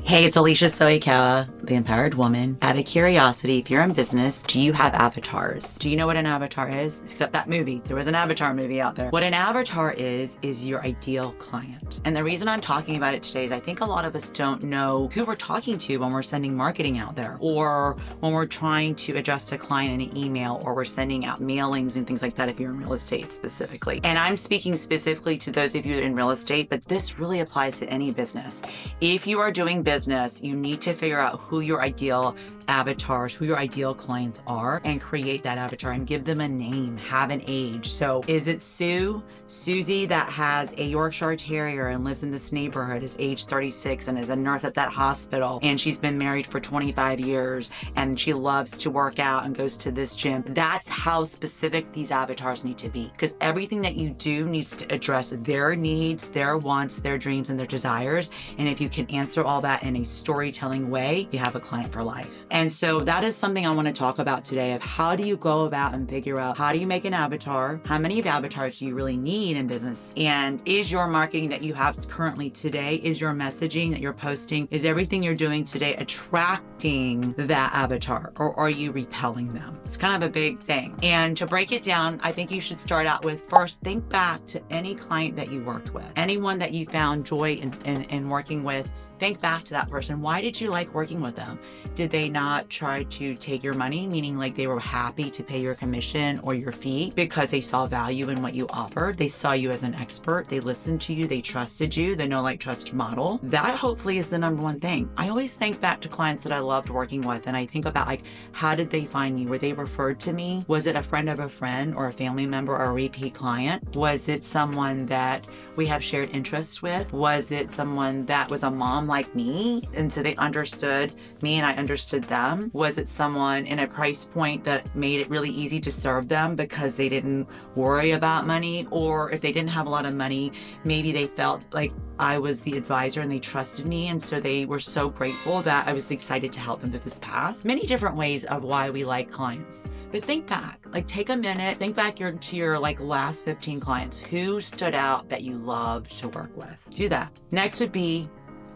Hey, it's Alicia Soikawa, the Empowered Woman. Out of curiosity, if you're in business, do you have avatars? Do you know what an avatar is? Except that movie. There was an Avatar movie out there. What an avatar is your ideal client. And the reason I'm talking about it today is I think a lot of us don't know who we're talking to when we're sending marketing out there, or when we're trying to address a client in an email, or we're sending out mailings and things like that if you're in real estate specifically. And I'm speaking specifically to those of you in real estate, but this really applies to any business. If you are doing business, you need to figure out who your ideal avatars, who your ideal clients are, and create that avatar and give them a name, have an age. So is it Susie that has a Yorkshire Terrier and lives in this neighborhood, is age 36 and is a nurse at that hospital, and she's been married for 25 years and she loves to work out and goes to this gym. That's how specific these avatars need to be, because everything that you do needs to address their needs, their wants, their dreams, and their desires. And if you can answer all that in a storytelling way, you have a client for life. And so that is something I want to talk about today, of how do you go about and figure out how do you make an avatar? How many avatars do you really need in business? And is your marketing that you have currently today, is your messaging that you're posting, is everything you're doing today attracting that avatar, or are you repelling them? It's kind of a big thing. And to break it down, I think you should start out with, first, think back to any client that you worked with, anyone that you found joy in working with. Think back to that person. Why did you like working with them? Did they not try to take your money, meaning like they were happy to pay your commission or your fee because they saw value in what you offered? They saw you as an expert. They listened to you. They trusted you. The know, like, trust model. That hopefully is the number one thing. I always think back to clients that I loved working with, and I think about, like, how did they find me? Were they referred to me? Was it a friend of a friend or a family member or a repeat client? Was it someone that we have shared interests with? Was it someone that was a mom like me, and so they understood me and I understood them? Was it someone in a price point that made it really easy to serve them because they didn't worry about money? Or if they didn't have a lot of money, maybe they felt like I was the advisor and they trusted me, and so they were so grateful that I was excited to help them through this path. Many different ways of why we like clients. But think back, like, take a minute, think back to your like last 15 clients. Who stood out that you loved to work with? Do that. Next would be,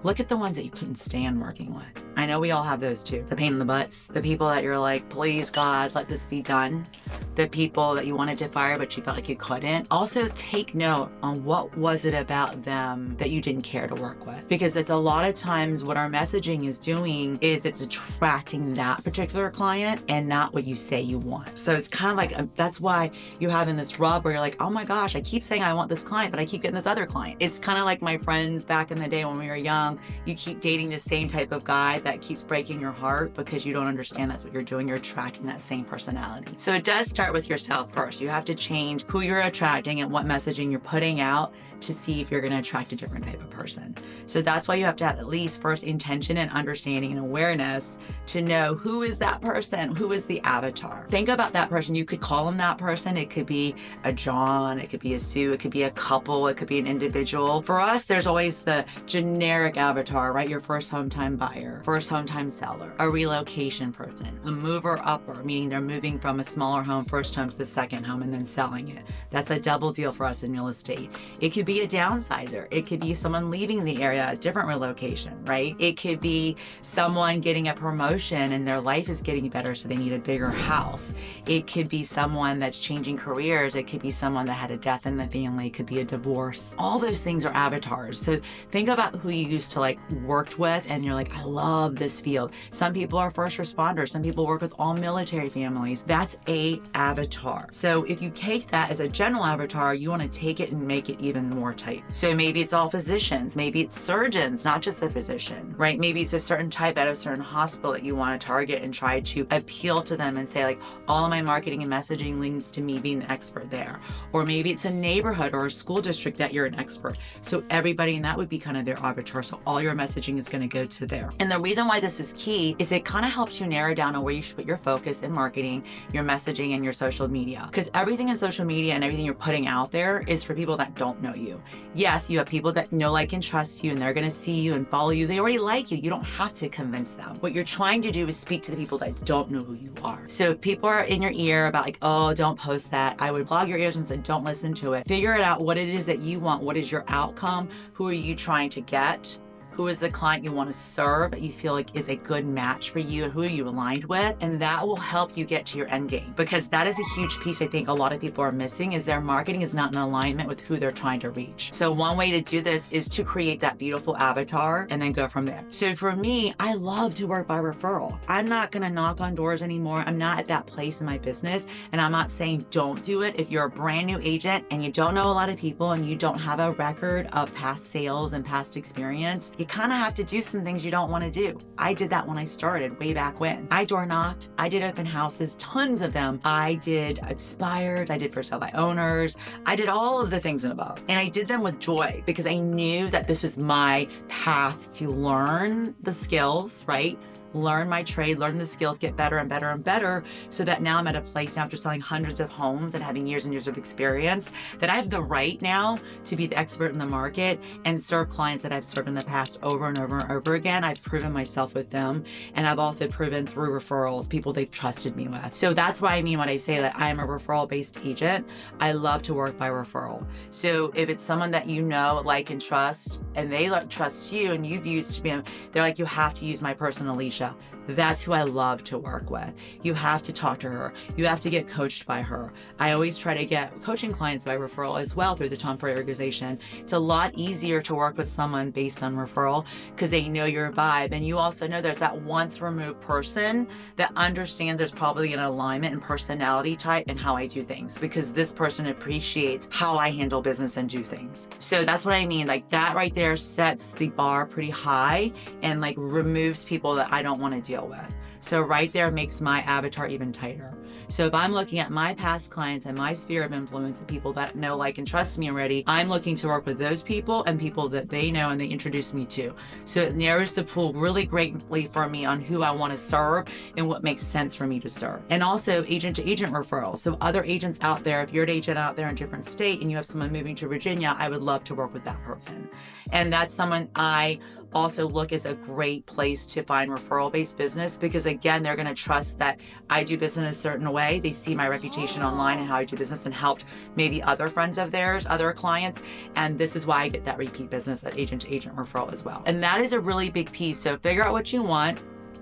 look at the ones that you couldn't stand working with. I know we all have those too. The pain in the butts, the people that you're like, please God, let this be done. The people that you wanted to fire, but you felt like you couldn't. Also take note on what was it about them that you didn't care to work with. Because it's a lot of times what our messaging is doing is it's attracting that particular client and not what you say you want. So it's kind of like, that's why you're having this rub where you're like, oh my gosh, I keep saying I want this client, but I keep getting this other client. It's kind of like my friends back in the day when we were young. You keep dating the same type of guy that keeps breaking your heart because you don't understand that's what you're doing. You're attracting that same personality. So it does start with yourself first. You have to change who you're attracting and what messaging you're putting out to see if you're going to attract a different type of person. So that's why you have to have at least first intention and understanding and awareness to know who is that person, who is the avatar. Think about that person. You could call them that person. It could be a John, it could be a Sue, it could be a couple, it could be an individual. For us, there's always the generic avatar, right? Your first home time buyer, first home time seller, a relocation person, a mover upper, meaning they're moving from a smaller home, first home, to the second home and then selling it. That's a double deal for us in real estate. It could be a downsizer. It could be someone leaving the area, a different relocation, right? It could be someone getting a promotion and their life is getting better, so they need a bigger house. It could be someone that's changing careers. It could be someone that had a death in the family. It could be a divorce. All those things are avatars. So think about who you used to like worked with and you're like, I love this field. Some people are first responders. Some people work with all military families. That's a avatar. So if you take that as a general avatar, you want to take it and make it even more type. So maybe it's all physicians, maybe it's surgeons, not just a physician, right? Maybe it's a certain type at a certain hospital that you want to target and try to appeal to them and say, like, all of my marketing and messaging leads to me being the expert there. Or maybe it's a neighborhood or a school district that you're an expert. So everybody in that would be kind of their avatar. So all your messaging is going to go to there. And the reason why this is key is it kind of helps you narrow down on where you should put your focus in marketing, your messaging, and your social media. Because everything in social media and everything you're putting out there is for people that don't know you. Yes, you have people that know, like, and trust you, and they're going to see you and follow you. They already like you. You don't have to convince them. What you're trying to do is speak to the people that don't know who you are. So if people are in your ear about like, oh, don't post that, I would plug your ears and say, don't listen to it. Figure it out what it is that you want. What is your outcome? Who are you trying to get? who is the client you want to serve that you feel like is a good match for you and who you aligned with. And that will help you get to your end game, because that is a huge piece I think a lot of people are missing, is their marketing is not in alignment with who they're trying to reach. So one way to do this is to create that beautiful avatar and then go from there. So for me, I love to work by referral. I'm not going to knock on doors anymore. I'm not at that place in my business. And I'm not saying don't do it. If you're a brand new agent and you don't know a lot of people and you don't have a record of past sales and past experience, you kind of have to do some things you don't want to do. I did that when I started way back when. I door knocked. I did open houses, tons of them. I did expireds. I did for sale by owners. I did all of the things and above. And I did them with joy because I knew that this was my path to learn the skills, right? Learn my trade, learn the skills, get better and better and better, so that now I'm at a place after selling hundreds of homes and having years and years of experience that I have the right now to be the expert in the market and serve clients that I've served in the past over and over and over again. I've proven myself with them, and I've also proven through referrals, people they've trusted me with. So that's what I mean when I say that I'm a referral-based agent. I love to work by referral. So if it's someone that you know, like, and trust, and they trust you, and you've used me, they're like, you have to use my person, Alicia. That's who I love to work with. You have to talk to her. You have to get coached by her. I always try to get coaching clients by referral as well through the Tom Ferry organization. It's a lot easier to work with someone based on referral because they know your vibe. And you also know there's that once removed person that understands there's probably an alignment in personality type and how I do things, because this person appreciates how I handle business and do things. So that's what I mean. Like, that right there sets the bar pretty high and like removes people that I don't want to deal with. So right there makes my avatar even tighter. So if I'm looking at my past clients and my sphere of influence and people that know, like, and trust me already, I'm looking to work with those people and people that they know and they introduce me to. So it narrows the pool really greatly for me on who I want to serve and what makes sense for me to serve. And also agent to agent referrals. So other agents out there, if you're an agent out there in a different state and you have someone moving to Virginia, I would love to work with that person. And that's someone I also look as a great place to find referral-based business, because again, they're going to trust that I do business a certain way. They see my reputation online and how I do business and helped maybe other friends of theirs, other clients. And this is why I get that repeat business at agent to agent referral as well. And that is a really big piece. So figure out what you want.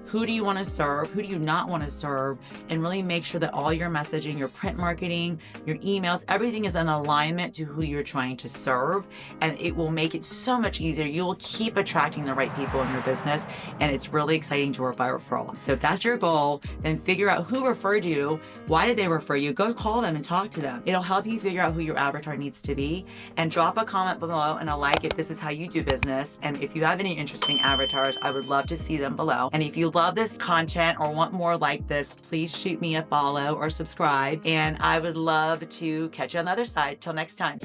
Who do you want to serve? Who do you not want to serve? And really make sure that all your messaging, your print marketing, your emails, everything is in alignment to who you're trying to serve. And it will make it so much easier. You will keep attracting the right people in your business. And it's really exciting to work by referral. So if that's your goal, then figure out who referred you. Why did they refer you? Go call them and talk to them. It'll help you figure out who your avatar needs to be. And drop a comment below and a like if this is how you do business. And if you have any interesting avatars, I would love to see them below. And if you love this content or want more like this, please shoot me a follow or subscribe. And I would love to catch you on the other side. Till next time.